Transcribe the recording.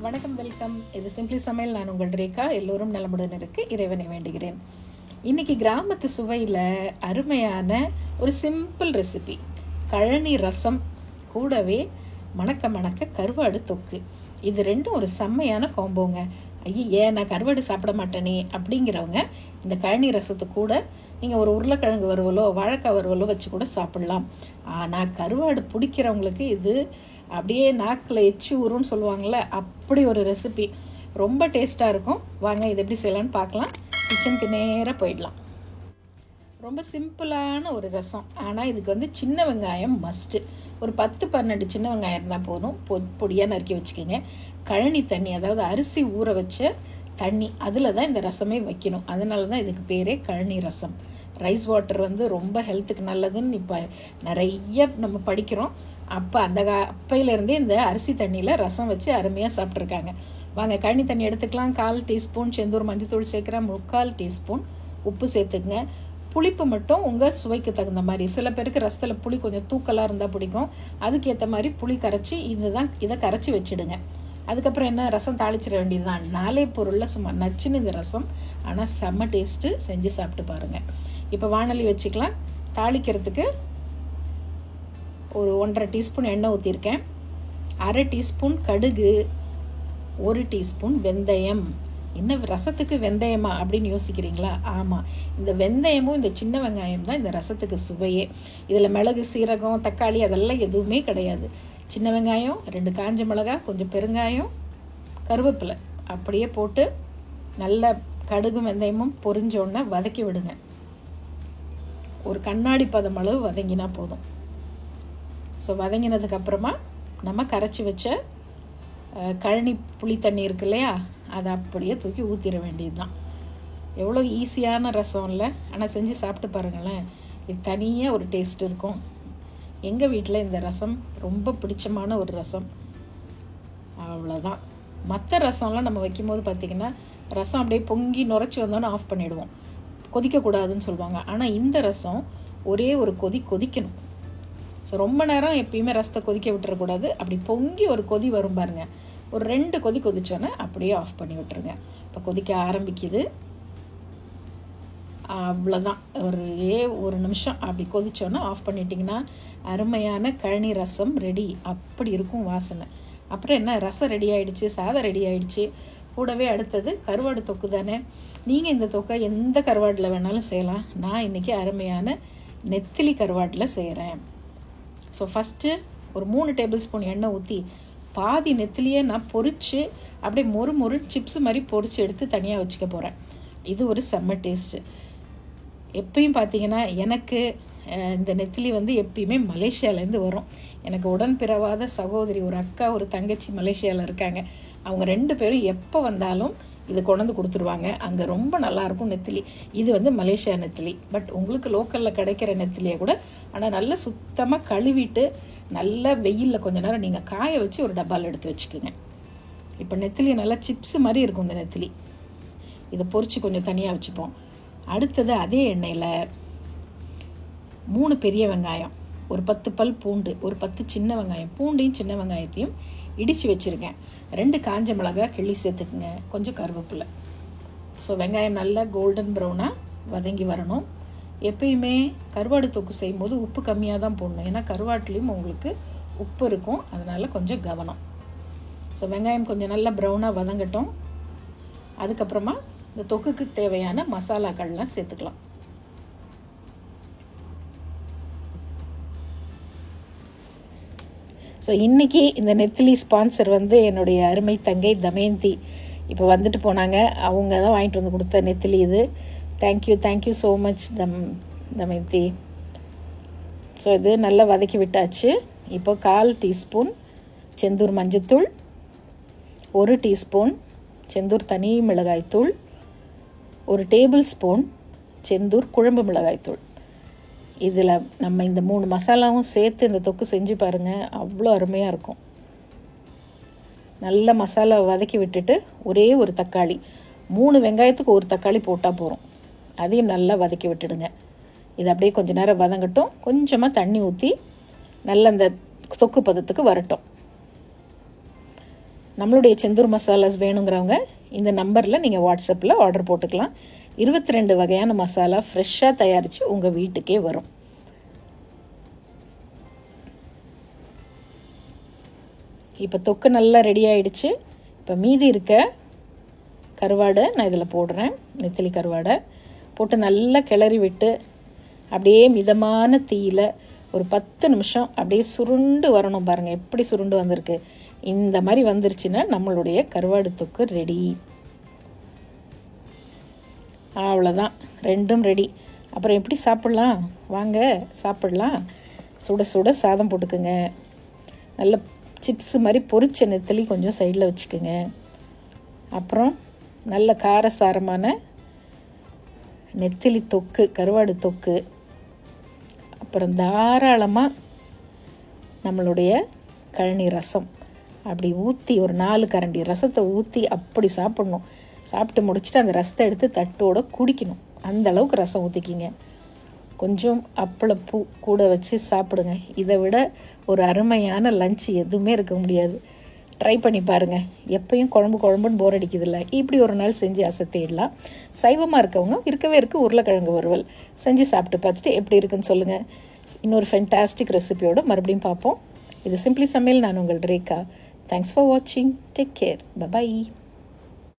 வணக்கம், வெல்கம். இது சிம்பிளி சமையல். நான் உங்கள் ரேகா. எல்லோரும் நலமுடன் இருக்க இறைவனை வேண்டுகிறேன். இன்னைக்கு கிராமத்து சுவையில் அருமையான ஒரு சிம்பிள் ரெசிபி, கழனி ரசம் கூடவே மணக்க மணக்க கருவாடு தொக்கு. இது ரெண்டும் ஒரு செம்மையான காம்போங்க. ஐயே, நான் கருவாடு சாப்பிட மாட்டேனே அப்படிங்கிறவங்க இந்த கழனி ரசத்தை கூட நீங்கள் ஒரு உருளைக்கிழங்கு வறுவலோ வாழைக்காய் வறுவலோ வச்சு கூட சாப்பிடலாம். ஆனால் கருவாடு பிடிக்கிறவங்களுக்கு இது அப்படியே நாக்கில் எச்சி ஊறுன்னு சொல்லுவாங்கள்ல, அப்படி ஒரு ரெசிபி. ரொம்ப டேஸ்ட்டாக இருக்கும். வாங்க இது எப்படி செய்யலான்னு பார்க்கலாம். கிச்சனுக்கு நேராக போயிடலாம். ரொம்ப சிம்பிளான ஒரு ரசம். ஆனால் இதுக்கு சின்ன வெங்காயம் மஸ்ட்டு. ஒரு 10-12 சின்ன வெங்காயம் இருந்தால் போதும். பொடியாக நறுக்கி வச்சுக்கோங்க. கழனி தண்ணி, அதாவது அரிசி ஊற வச்ச தண்ணி, அதில் தான் இந்த ரசமே வைக்கணும். அதனால தான் இதுக்கு பேரே கழனி ரசம். ரைஸ் வாட்டர் ரொம்ப ஹெல்த்துக்கு நல்லதுன்னு இப்போ நிறைய நம்ம படிக்கிறோம். அப்போ அப்பையிலேருந்தே இந்த அரிசி தண்ணியில் ரசம் வச்சு அருமையாக சாப்பிட்ருக்காங்க. வாங்க கழனி தண்ணி எடுத்துக்கலாம். 1/4 டீஸ்பூன் செந்தூர் மஞ்சத்தூள் சேர்க்குறேன். 3/4 டீஸ்பூன் உப்பு சேர்த்துக்குங்க. புளிப்பு மட்டும் உங்கள் சுவைக்கு தகுந்த மாதிரி. சில பேருக்கு ரசத்தில் புளி கொஞ்சம் தூக்கலாக இருந்தால் பிடிக்கும். அதுக்கேற்ற மாதிரி புளி கரைச்சி இதை கரைச்சி வச்சுடுங்க. அதுக்கப்புறம் என்ன, ரசம் தாளிச்சிட வேண்டியது தான். 4 பொருளில் சும்மா நச்சுன்னு இந்த ரசம். ஆனால் செம்ம டேஸ்ட்டு. செஞ்சு சாப்பிட்டு பாருங்கள். இப்போ வாணலி வச்சுக்கலாம். தாளிக்கிறதுக்கு ஒரு 1.5 டீஸ்பூன் எண்ணெய் ஊற்றிருக்கேன். 1/2 டீஸ்பூன் கடுகு, 1 டீஸ்பூன் வெந்தயம். என்ன ரசத்துக்கு வெந்தயமா அப்படின்னு யோசிக்கிறீங்களா? ஆமாம், இந்த வெந்தயமும் இந்த சின்ன வெங்காயம் தான் இந்த ரசத்துக்கு சுவையே. இதில் மிளகு, சீரகம், தக்காளி அதெல்லாம் எதுவுமே கிடையாது. சின்ன வெங்காயம், 2 காஞ்ச மிளகாய், கொஞ்சம் பெருங்காயம், கருவேப்பிலை அப்படியே போட்டு நல்ல கடுகும் வெந்தயமும் பொரிஞ்சோடனே வதக்கி விடுங்க. ஒரு கண்ணாடி பதம் அளவு வதங்கினா போதும். ஸோ வதங்கினதுக்கப்புறமா நம்ம கரைச்சி வச்ச கழனி புளி தண்ணி இருக்கு இல்லையா, அதை அப்படியே தூக்கி ஊற்றிட வேண்டியது தான். எவ்வளோ ஈஸியான ரசம் இல்லை? ஆனால் செஞ்சு சாப்பிட்டு பாருங்களேன். இது தனியாக ஒரு டேஸ்ட் இருக்கும். எங்கள் வீட்டில் இந்த ரசம் ரொம்ப பிடிச்சமான ஒரு ரசம். அவ்வளோதான். மற்ற ரசம்லாம் நம்ம வைக்கும்போது பார்த்திங்கன்னா ரசம் அப்படியே பொங்கி நுரைச்சி வந்தோன்னே ஆஃப் பண்ணிவிடுவோம். கொதிக்கக்கூடாதுன்னு சொல்லுவாங்க. ஆனால் இந்த ரசம் ஒரே ஒரு கொதிக்கணும். ஸோ ரொம்ப நேரம் எப்பயுமே ரசத்தை கொதிக்க விட்டுறக்கூடாது. அப்படி பொங்கி ஒரு கொதி வரும் பாருங்க, ஒரு 2 கொதி கொதிச்சோன்னே அப்படியே ஆஃப் பண்ணி விட்டுருங்க. இப்போ கொதிக்க ஆரம்பிக்குது. அவ்வளோதான். ஒரு நிமிஷம் அப்படி கொதிச்சோன்னே ஆஃப் பண்ணிட்டிங்கன்னா அருமையான கழனி ரசம் ரெடி. அப்படி இருக்கும் வாசனை. அப்புறம் என்ன, ரசம் ரெடி ஆகிடுச்சு, சாதம் ரெடி ஆகிடுச்சு. கூடவே அடுத்தது கருவாடு தொக்கு தானே. நீங்கள் இந்த தொக்கை எந்த கருவாடில் வேணாலும் செய்யலாம். நான் இன்றைக்கி அருமையான நெத்திலி கருவாட்டில் செய்கிறேன். ஸோ ஃபஸ்ட்டு ஒரு 3 டேபிள் ஸ்பூன் எண்ணெய் ஊற்றி பாதி நெத்திலியே நான் பொரித்து அப்படியே மொறு சிப்ஸ் மாதிரி பொரித்து எடுத்து தனியாக வச்சுக்க போகிறேன். இது ஒரு செம்ம டேஸ்ட்டு. எப்பயும் பார்த்தீங்கன்னா எனக்கு இந்த நெத்திலி எப்பயுமே மலேசியாவிலேருந்து வரும். எனக்கு உடன் பிறவாத சகோதரி, ஒரு அக்கா, ஒரு தங்கச்சி மலேசியாவில் இருக்காங்க. அவங்க 2 பேரும் எப்போ வந்தாலும் இது கொண்டு கொடுத்துருவாங்க. அங்கே ரொம்ப நல்லாயிருக்கும் நெத்திலி. இது மலேசியா நெத்திலி. பட் உங்களுக்கு லோக்கலில் கிடைக்கிற நெத்திலியை கூட ஆனால் நல்லா சுத்தமாக கழுவிட்டு நல்லா வெயிலில் கொஞ்சம் நேரம் நீங்கள் காய வச்சு ஒரு டப்பாவில் எடுத்து வச்சுக்கோங்க. இப்போ நெத்திலி நல்லா சிப்ஸ் மாதிரி இருக்கும் இந்த நெத்திலி. இதை பொரித்து கொஞ்சம் தனியாக வச்சுப்போம். அடுத்தது அதே எண்ணெயில் 3 பெரிய வெங்காயம், ஒரு 10 பல் பூண்டு, ஒரு 10 சின்ன வெங்காயம், பூண்டையும் சின்ன வெங்காயத்தையும் இடித்து வச்சுருக்கேன். 2 காஞ்ச மிளகாய் கிள்ளி சேர்த்துக்குங்க, கொஞ்சம் கருவேப்பிலை. ஸோ வெங்காயம் நல்லா கோல்டன் ப்ரௌனாக வதங்கி வரணும். எப்பயுமே கருவாடு தொக்கு செய்யும்போது உப்பு கம்மியாக தான் போடணும். ஏன்னா கருவாட்டுலேயும் உங்களுக்கு உப்பு இருக்கும். அதனால் கொஞ்சம் கவனம். ஸோ வெங்காயம் கொஞ்சம் நல்லா ப்ரௌனாக வதங்கட்டும். அதுக்கப்புறமா இந்த தொக்குக்கு தேவையான மசாலாக்கள்லாம் சேர்த்துக்கலாம். ஸோ இன்றைக்கி இந்த நெத்திலி ஸ்பான்சர் என்னுடைய அருமை தங்கை தமயந்தி. இப்போ வந்துட்டு போனாங்க. அவங்க தான் வாங்கிட்டு வந்து கொடுத்த நெத்திலி இது. Thank you so much Damayanti. So இது நல்லா வதக்கி விட்டாச்சு. இப்போ 1/4 டீஸ்பூன் செந்தூர் மஞ்சத்தூள், 1 டீஸ்பூன் செந்தூர் தனி மிளகாய்த்தூள், 1 டேபிள் ஸ்பூன் செந்தூர் குழம்பு மிளகாய்த்தூள். இதில் நம்ம இந்த 3 மசாலாவும் சேர்த்து இந்த தொக்கு செஞ்சு பாருங்கள், அவ்வளோ அருமையாக இருக்கும். நல்ல மசாலா வதக்கி விட்டுட்டு ஒரே ஒரு தக்காளி, 3 வெங்காயத்துக்கு 1 தக்காளி போட்டால் போகிறோம். அதையும் நல்லா வதக்கி விட்டுடுங்க. இது அப்படியே கொஞ்சம் நேரம் வதங்கட்டும். கொஞ்சமாக தண்ணி ஊற்றி நல்ல அந்த தொக்கு பதத்துக்கு வரட்டும். நம்மளுடைய செந்தூர் மசாலாஸ் வேணுங்கிறவங்க இந்த நம்பரில் நீங்கள் வாட்ஸ்அப்பில் ஆர்டர் போட்டுக்கலாம். 22 வகையான மசாலா ஃப்ரெஷ்ஷாக தயாரித்து உங்கள் வீட்டுக்கே வரும். இப்போ தொக்கு நல்லா ரெடி ஆகிடுச்சு. இப்போ மீதி இருக்க கருவாடை நான் இதில் போடுறேன். நெத்திலி கருவாடை போட்டு நல்லா கிளறி விட்டு அப்படியே மிதமான தீயில் ஒரு 10 நிமிஷம் அப்படியே சுருண்டு வரணும். பாருங்கள் எப்படி சுருண்டு வந்திருக்கு. இந்த மாதிரி வந்துருச்சுன்னா நம்மளுடைய கருவாடு தொக்கு ரெடி. அவ்வளோதான், ரெண்டும் ரெடி. அப்புறம் எப்படி சாப்பிட்லாம்? வாங்க சாப்பிட்லாம். சுட சுட சாதம் போட்டுக்குங்க. நல்ல சிப்ஸு மாதிரி பொரிச்ச நெத்திலி கொஞ்சம் சைடில் வச்சுக்கோங்க. அப்புறம் நல்ல காரசாரமான நெத்திலி தொக்கு, கருவாடு தொக்கு. அப்புறம் தாராளமாக நம்மளுடைய கழனி ரசம் அப்படி ஊற்றி ஒரு 4 கரண்டி ரசத்தை ஊற்றி அப்படி சாப்பிட்ணும். சாப்பிட்டு முடிச்சுட்டு அந்த ரசத்தை எடுத்து தட்டோடு குடிக்கணும். அந்த அளவுக்கு ரசம் ஊற்றிக்கிங்க. கொஞ்சம் அப்பளப்பூ கூட வச்சு சாப்பிடுங்க. இதை விட ஒரு அருமையான லஞ்ச் எதுவுமே இருக்க முடியாது. ட்ரை பண்ணி பாருங்கள். எப்பயும் குழம்புன்னு போர் அடிக்குதில்ல, இப்படி ஒரு நாள் செஞ்சு அசத்திடலாம். சைவமாக இருக்கவங்க இருக்கவே உருளைக்கிழங்கு வறுவல் செஞ்சு சாப்பிட்டு பார்த்துட்டு எப்படி இருக்குன்னு சொல்லுங்கள். இன்னொரு ஃபென்டாஸ்டிக் ரெசிபியோடு மறுபடியும் பார்ப்போம். இது சிம்பிளி சமையல். நான் உங்கள் ரேகா. தேங்க்ஸ் ஃபார் வாட்சிங். Take care. பை.